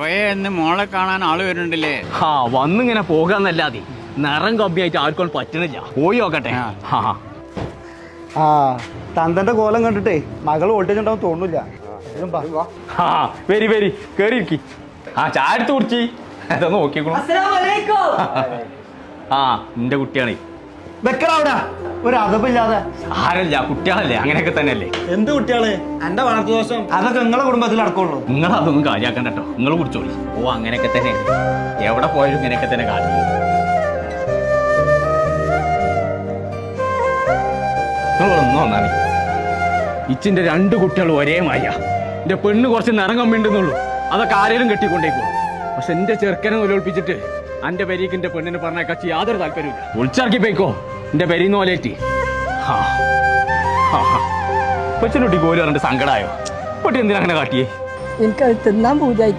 എന്ന് മോളെ കാണാൻ ആള് വരുന്നുണ്ടല്ലേ? ആ വന്നിങ്ങനെ പോകാന്നല്ലാതെ നിറം കമ്പിയായിട്ട് ആർക്കും പറ്റണില്ല. പോയി നോക്കട്ടെ. ആ തന്തന്റെ കോലം കണ്ടിട്ടേ മകൾ വോൾട്ടേജ് ഉണ്ടാവും തോന്നില്ല. ആ വരി വരി കേറി ഇരിക്കി. ആ ചായ എടുത്ത് കുടിച്ച് എന്താ നോക്കിക്കോളൂ. ആ നിന്റെ കുട്ടിയാണേ. വെക്കടാ ഒരു അതപ്പില്ലാതെ. ആരല്ല കുട്ടികളല്ലേ, അങ്ങനെയൊക്കെ തന്നെയല്ലേ. എന്ത് കുട്ടികള്? എന്റെ വളർത്തു ദോഷം അതൊക്കെ നിങ്ങളെ കുടുംബത്തിൽ നടക്കുള്ളൂ. നിങ്ങൾ അതൊന്നും കാര്യാക്കണ്ട കേട്ടോ. നിങ്ങൾ കുടിച്ചോളി. ഓ അങ്ങനെയൊക്കെ തന്നെ എവിടെ പോയാലും ഇങ്ങനെയൊക്കെ തന്നെ കാര്യം. നിങ്ങളൊന്നും വന്നാണ് ഇച്ചിന്റെ 2 കുട്ടികൾ ഒരേ മായ. എന്റെ പെണ്ണ് കുറച്ച് നിറം കമ്മിണ്ടെന്നുള്ളൂ, അതൊക്കെ ആരെങ്കിലും കെട്ടിക്കൊണ്ടേക്കുള്ളൂ. പക്ഷെ എന്റെ ചെറുക്കനെ ഒലിപ്പിച്ചിട്ട് എന്റെ പെരീക്ക് എന്റെ പെണ്ണിന് പറഞ്ഞേക്കാച്ച് യാതൊരു താല്പര്യമില്ല. ഒളിച്ചിറക്കി പോയിക്കോ എന്റെ പെരീന്ന് പോലേറ്റി. കൊച്ചിനുട്ടി കോലി പറഞ്ഞിട്ട് സങ്കടമായോ? കുട്ടി എന്തിനാ അങ്ങനെ കാട്ടിയേ? എനിക്കത് തിന്നാൻ പൂജായിട്ട്